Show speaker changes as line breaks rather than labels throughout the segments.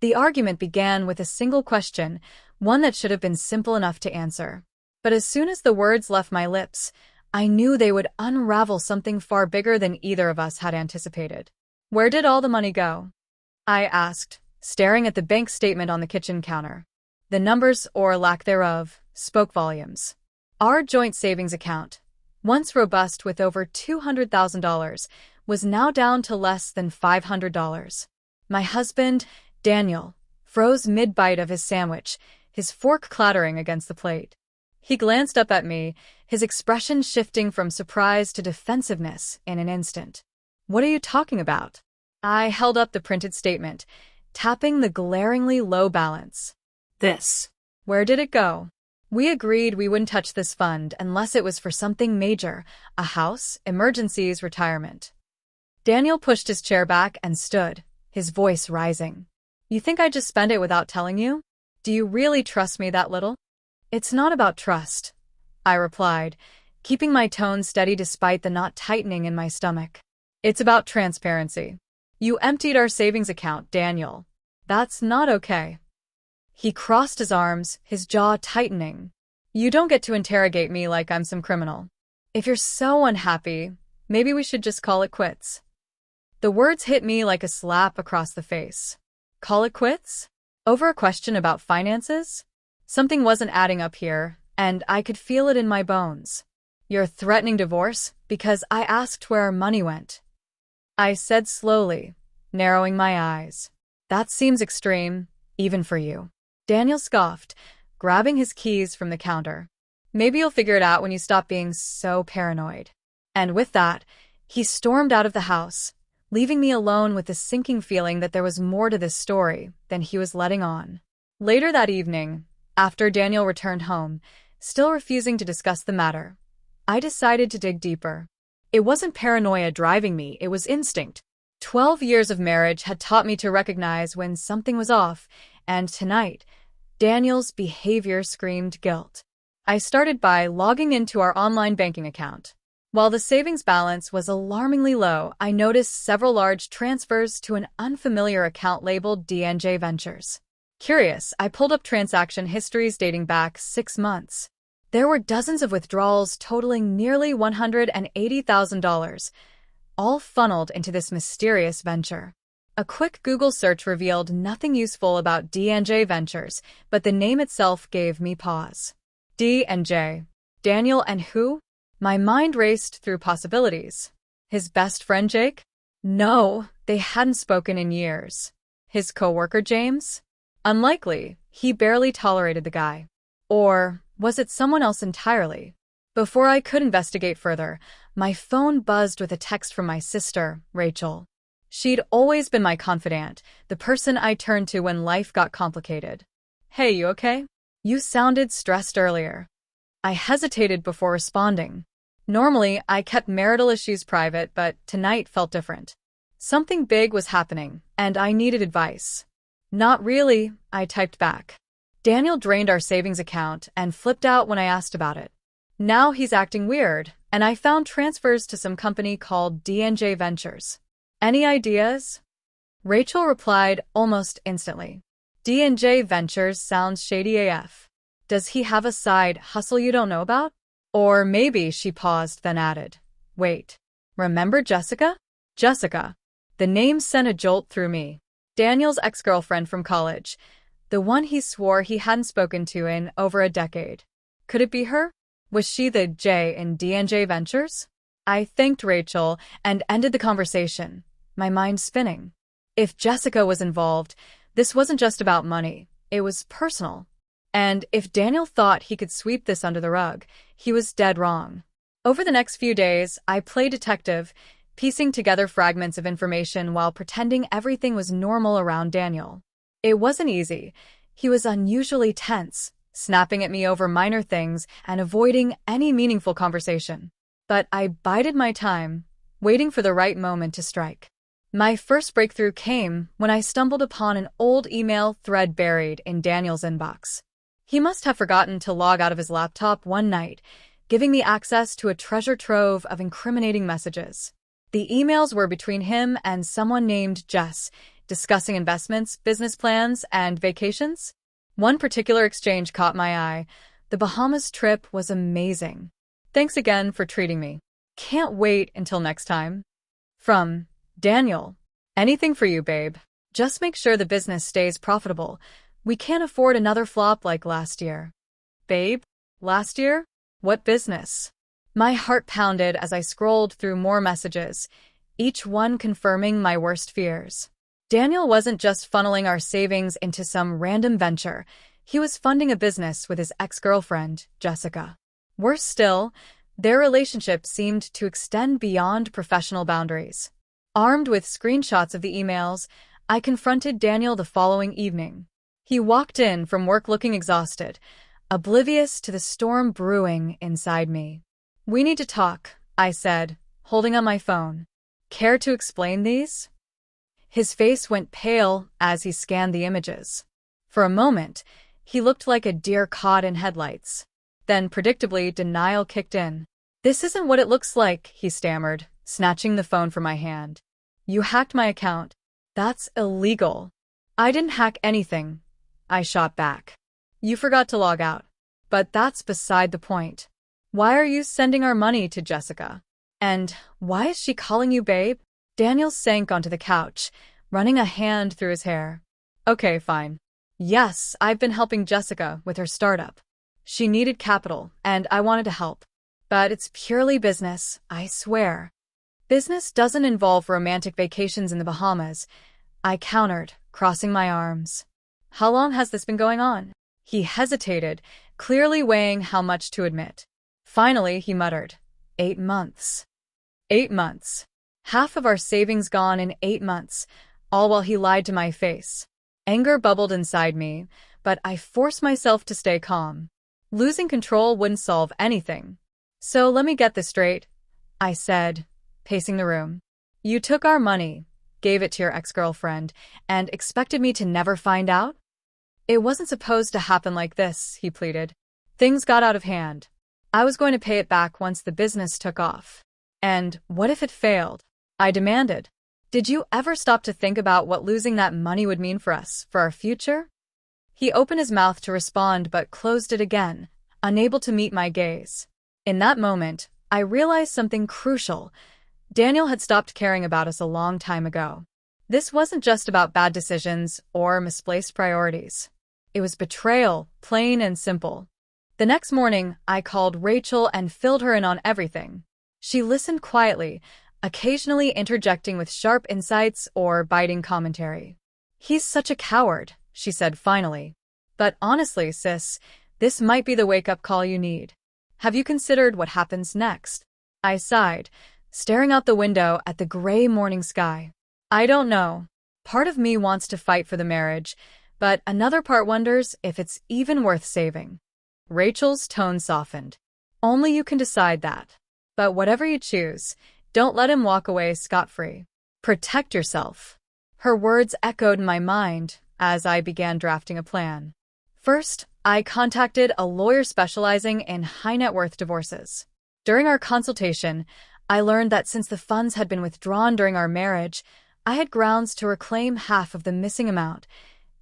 The argument began with a single question, one that should have been simple enough to answer. But as soon as the words left my lips, I knew they would unravel something far bigger than either of us had anticipated. "Where did all the money go?" I asked, staring at the bank statement on the kitchen counter. The numbers, or lack thereof, spoke volumes. Our joint savings account, once robust with over $200,000, was now down to less than $500. My husband, Daniel, froze mid-bite of his sandwich, his fork clattering against the plate. He glanced up at me, his expression shifting from surprise to defensiveness in an instant. "What are you talking about?" I held up the printed statement, tapping the glaringly low balance. "This. Where did it go?" We agreed we wouldn't touch this fund unless it was for something major, a house, emergencies, retirement. Daniel pushed his chair back and stood, his voice rising. "You think I just spent it without telling you? Do you really trust me that little?" "It's not about trust," I replied, keeping my tone steady despite the knot tightening in my stomach. "It's about transparency. You emptied our savings account, Daniel. That's not okay." He crossed his arms, his jaw tightening. "You don't get to interrogate me like I'm some criminal. If you're so unhappy, maybe we should just call it quits." The words hit me like a slap across the face. Call it quits? Over a question about finances? Something wasn't adding up here, and I could feel it in my bones. "You're threatening divorce because I asked where our money went," I said slowly, narrowing my eyes. "That seems extreme, even for you." Daniel scoffed, grabbing his keys from the counter. "Maybe you'll figure it out when you stop being so paranoid." And with that, he stormed out of the house, leaving me alone with the sinking feeling that there was more to this story than he was letting on. Later that evening, after Daniel returned home, still refusing to discuss the matter, I decided to dig deeper. It wasn't paranoia driving me, it was instinct. 12 years of marriage had taught me to recognize when something was off, and tonight, Daniel's behavior screamed guilt. I started by logging into our online banking account. While the savings balance was alarmingly low, I noticed several large transfers to an unfamiliar account labeled D&J Ventures. Curious, I pulled up transaction histories dating back 6 months. There were dozens of withdrawals totaling nearly $180,000, all funneled into this mysterious venture. A quick Google search revealed nothing useful about D&J Ventures, but the name itself gave me pause. D&J. Daniel and who? My mind raced through possibilities. His best friend Jake? No, they hadn't spoken in years. His coworker James? Unlikely, he barely tolerated the guy. Or was it someone else entirely? Before I could investigate further, my phone buzzed with a text from my sister, Rachel. She'd always been my confidant, the person I turned to when life got complicated. "Hey, you okay? You sounded stressed earlier." I hesitated before responding. Normally, I kept marital issues private, but tonight felt different. Something big was happening, and I needed advice. "Not really," I typed back. Daniel drained our savings account and flipped out when I asked about it. Now he's acting weird, and I found transfers to some company called D&J Ventures. "Any ideas?" Rachel replied almost instantly. "D&J Ventures sounds shady AF. Does he have a side hustle you don't know about?" Or maybe she paused, then added, "Wait, remember Jessica?" Jessica. The name sent a jolt through me. Daniel's ex-girlfriend from college, the one he swore he hadn't spoken to in over a decade. Could it be her? Was she the J in D&J Ventures? I thanked Rachel and ended the conversation, my mind spinning. If Jessica was involved, this wasn't just about money, it was personal. And if Daniel thought he could sweep this under the rug, he was dead wrong. Over the next few days, I played detective, piecing together fragments of information while pretending everything was normal around Daniel. It wasn't easy. He was unusually tense, snapping at me over minor things and avoiding any meaningful conversation. But I bided my time, waiting for the right moment to strike. My first breakthrough came when I stumbled upon an old email thread buried in Daniel's inbox. He must have forgotten to log out of his laptop one night, giving me access to a treasure trove of incriminating messages. The emails were between him and someone named Jess, discussing investments, business plans, and vacations. One particular exchange caught my eye. The Bahamas trip was amazing. Thanks again for treating me. Can't wait until next time. From Daniel. Anything for you, babe. Just make sure the business stays profitable. We can't afford another flop like last year. Babe? Last year? What business? My heart pounded as I scrolled through more messages, each one confirming my worst fears. Daniel wasn't just funneling our savings into some random venture. He was funding a business with his ex-girlfriend, Jessica. Worse still, their relationship seemed to extend beyond professional boundaries. Armed with screenshots of the emails, I confronted Daniel the following evening. He walked in from work looking exhausted, oblivious to the storm brewing inside me. We need to talk, I said, holding up my phone. Care to explain these? His face went pale as he scanned the images. For a moment, he looked like a deer caught in headlights. Then, predictably, denial kicked in. This isn't what it looks like, he stammered, snatching the phone from my hand. You hacked my account. That's illegal. I didn't hack anything, I shot back. You forgot to log out. But that's beside the point. Why are you sending our money to Jessica? And why is she calling you babe? Daniel sank onto the couch, running a hand through his hair. Okay, fine. Yes, I've been helping Jessica with her startup. She needed capital, and I wanted to help. But it's purely business, I swear. Business doesn't involve romantic vacations in the Bahamas, I countered, crossing my arms. How long has this been going on? He hesitated, clearly weighing how much to admit. Finally, he muttered, 8 months. 8 months. Half of our savings gone in 8 months, all while he lied to my face. Anger bubbled inside me, but I forced myself to stay calm. Losing control wouldn't solve anything. So let me get this straight, I said, pacing the room. You took our money, gave it to your ex-girlfriend, and expected me to never find out? It wasn't supposed to happen like this, he pleaded. Things got out of hand. I was going to pay it back once the business took off. And what if it failed? I demanded. Did you ever stop to think about what losing that money would mean for us, for our future? He opened his mouth to respond but closed it again, unable to meet my gaze. In that moment, I realized something crucial. Daniel had stopped caring about us a long time ago. This wasn't just about bad decisions or misplaced priorities. It was betrayal, plain and simple. The next morning, I called Rachel and filled her in on everything. She listened quietly, occasionally interjecting with sharp insights or biting commentary. He's such a coward, she said finally. But honestly, sis, this might be the wake-up call you need. Have you considered what happens next? I sighed, staring out the window at the gray morning sky. I don't know. Part of me wants to fight for the marriage, but another part wonders if it's even worth saving. Rachel's tone softened. Only you can decide that. But whatever you choose, don't let him walk away scot-free. Protect yourself. Her words echoed in my mind as I began drafting a plan. First, I contacted a lawyer specializing in high-net-worth divorces. During our consultation, I learned that since the funds had been withdrawn during our marriage, I had grounds to reclaim half of the missing amount,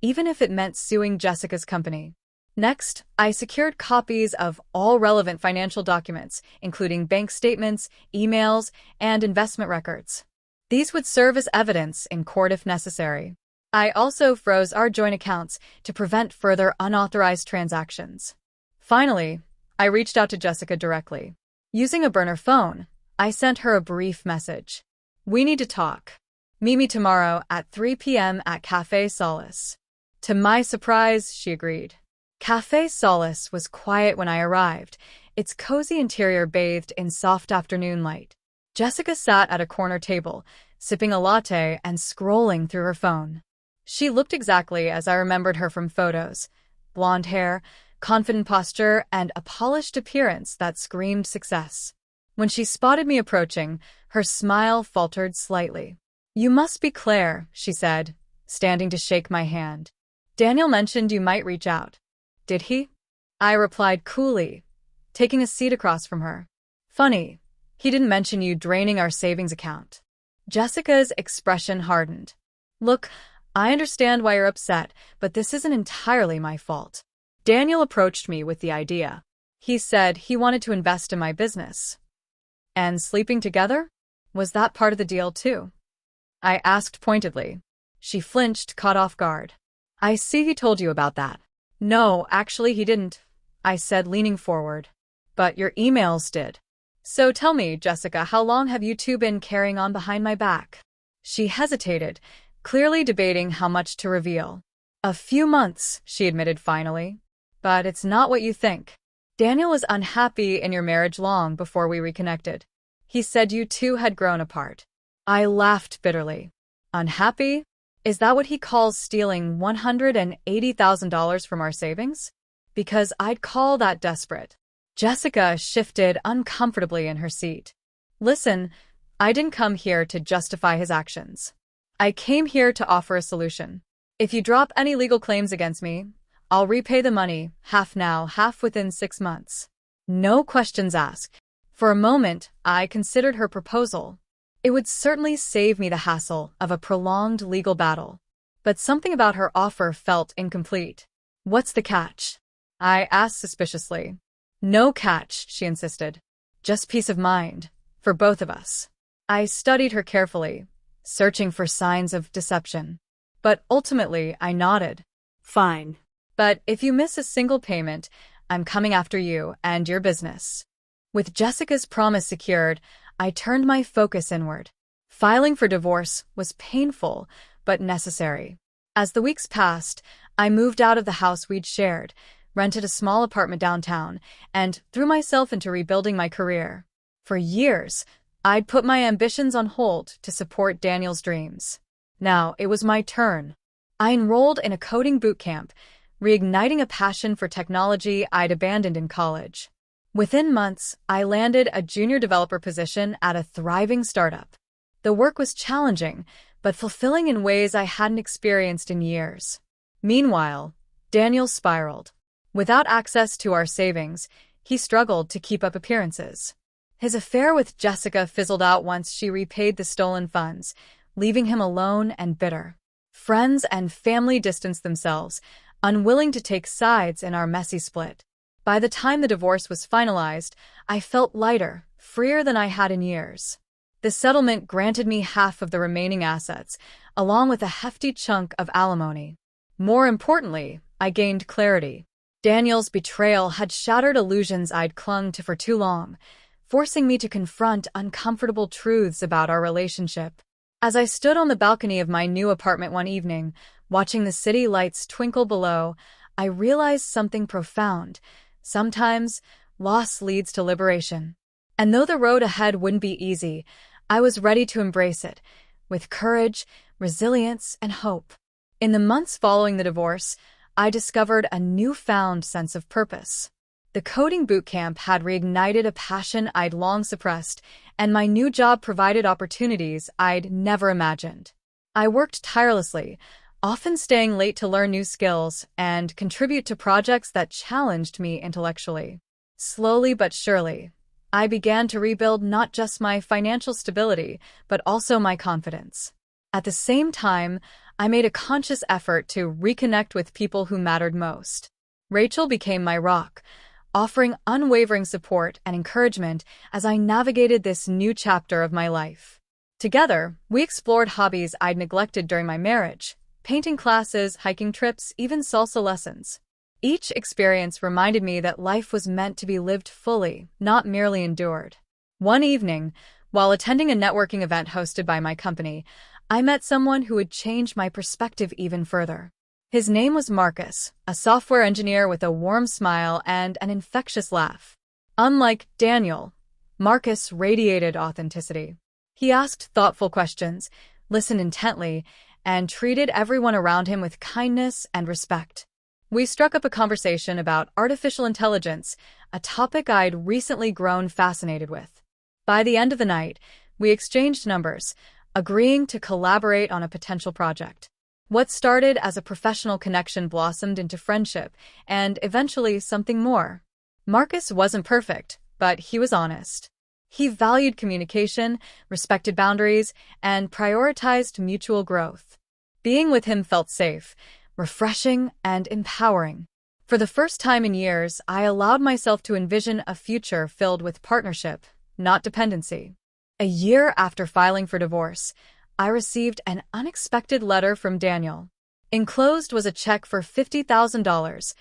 even if it meant suing Jessica's company. Next, I secured copies of all relevant financial documents, including bank statements, emails, and investment records. These would serve as evidence in court if necessary. I also froze our joint accounts to prevent further unauthorized transactions. Finally, I reached out to Jessica directly. Using a burner phone, I sent her a brief message. We need to talk. Meet me tomorrow at 3 p.m. at Café Solace. To my surprise, she agreed. Café Solace was quiet when I arrived, its cozy interior bathed in soft afternoon light. Jessica sat at a corner table, sipping a latte and scrolling through her phone. She looked exactly as I remembered her from photos. Blonde hair, confident posture, and a polished appearance that screamed success. When she spotted me approaching, her smile faltered slightly. You must be Claire, she said, standing to shake my hand. Daniel mentioned you might reach out. Did he? I replied coolly, taking a seat across from her. Funny, he didn't mention you draining our savings account. Jessica's expression hardened. Look, I understand why you're upset, but this isn't entirely my fault. Daniel approached me with the idea. He said he wanted to invest in my business. And sleeping together? Was that part of the deal too? I asked pointedly. She flinched, caught off guard. I see he told you about that. No, actually he didn't, I said, leaning forward. But your emails did. So tell me, Jessica, how long have you two been carrying on behind my back? She hesitated, clearly debating how much to reveal. A few months, she admitted finally. But it's not what you think. Daniel was unhappy in your marriage long before we reconnected. He said you two had grown apart. I laughed bitterly. Unhappy? Is that what he calls stealing $180,000 from our savings? Because I'd call that desperate. Jessica shifted uncomfortably in her seat. Listen, I didn't come here to justify his actions. I came here to offer a solution. If you drop any legal claims against me, I'll repay the money, half now, half within 6 months. No questions asked. For a moment, I considered her proposal. It would certainly save me the hassle of a prolonged legal battle. But something about her offer felt incomplete. What's the catch? I asked suspiciously. No catch, she insisted. Just peace of mind, for both of us. I studied her carefully, searching for signs of deception. But ultimately, I nodded. Fine. But if you miss a single payment, I'm coming after you and your business. With Jessica's promise secured, I turned my focus inward. Filing for divorce was painful, but necessary. As the weeks passed, I moved out of the house we'd shared, rented a small apartment downtown, and threw myself into rebuilding my career. For years, I'd put my ambitions on hold to support Daniel's dreams. Now it was my turn. I enrolled in a coding boot camp, reigniting a passion for technology I'd abandoned in college. Within months, I landed a junior developer position at a thriving startup. The work was challenging, but fulfilling in ways I hadn't experienced in years. Meanwhile, Daniel spiraled. Without access to our savings, he struggled to keep up appearances. His affair with Jessica fizzled out once she repaid the stolen funds, leaving him alone and bitter. Friends and family distanced themselves, unwilling to take sides in our messy split. By the time the divorce was finalized, I felt lighter, freer than I had in years. The settlement granted me half of the remaining assets, along with a hefty chunk of alimony. More importantly, I gained clarity. Daniel's betrayal had shattered illusions I'd clung to for too long, forcing me to confront uncomfortable truths about our relationship. As I stood on the balcony of my new apartment one evening, watching the city lights twinkle below, I realized something profound. Sometimes, loss leads to liberation. And though the road ahead wouldn't be easy, I was ready to embrace it, with courage, resilience, and hope. In the months following the divorce, I discovered a newfound sense of purpose. The coding bootcamp had reignited a passion I'd long suppressed, and my new job provided opportunities I'd never imagined. I worked tirelessly, often staying late to learn new skills and contribute to projects that challenged me intellectually. Slowly but surely, I began to rebuild not just my financial stability, but also my confidence. At the same time, I made a conscious effort to reconnect with people who mattered most. Rachel became my rock, offering unwavering support and encouragement as I navigated this new chapter of my life. Together, we explored hobbies I'd neglected during my marriage: painting classes, hiking trips, even salsa lessons. Each experience reminded me that life was meant to be lived fully, not merely endured. One evening, while attending a networking event hosted by my company, I met someone who would change my perspective even further. His name was Marcus, a software engineer with a warm smile and an infectious laugh. Unlike Daniel, Marcus radiated authenticity. He asked thoughtful questions, listened intently, and treated everyone around him with kindness and respect. We struck up a conversation about artificial intelligence, a topic I'd recently grown fascinated with. By the end of the night, we exchanged numbers, agreeing to collaborate on a potential project. What started as a professional connection blossomed into friendship, and eventually something more. Marcus wasn't perfect, but he was honest. He valued communication, respected boundaries, and prioritized mutual growth. Being with him felt safe, refreshing, and empowering. For the first time in years, I allowed myself to envision a future filled with partnership, not dependency. A year after filing for divorce, I received an unexpected letter from Daniel. Enclosed was a check for $50,000,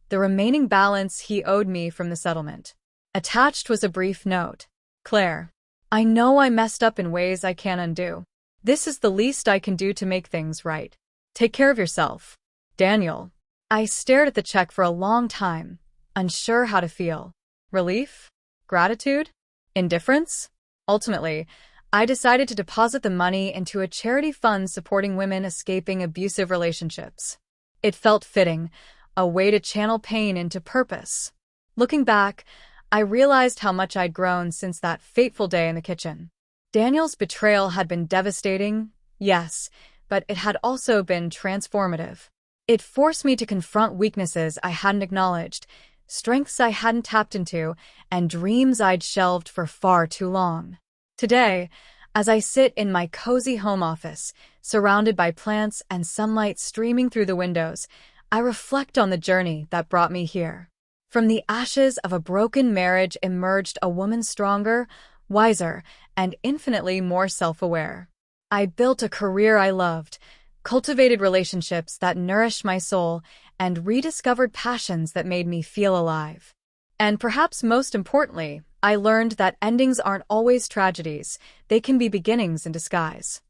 the remaining balance he owed me from the settlement. Attached was a brief note. Claire, I know I messed up in ways I can't undo. This is the least I can do to make things right. Take care of yourself. Daniel. I stared at the check for a long time, unsure how to feel. Relief? Gratitude? Indifference? Ultimately, I decided to deposit the money into a charity fund supporting women escaping abusive relationships. It felt fitting, a way to channel pain into purpose. Looking back, I realized how much I'd grown since that fateful day in the kitchen. Daniel's betrayal had been devastating, yes, but it had also been transformative. It forced me to confront weaknesses I hadn't acknowledged, strengths I hadn't tapped into, and dreams I'd shelved for far too long. Today, as I sit in my cozy home office, surrounded by plants and sunlight streaming through the windows, I reflect on the journey that brought me here. From the ashes of a broken marriage emerged a woman stronger, wiser, and infinitely more self-aware. I built a career I loved, cultivated relationships that nourished my soul, and rediscovered passions that made me feel alive. And perhaps most importantly, I learned that endings aren't always tragedies, they can be beginnings in disguise.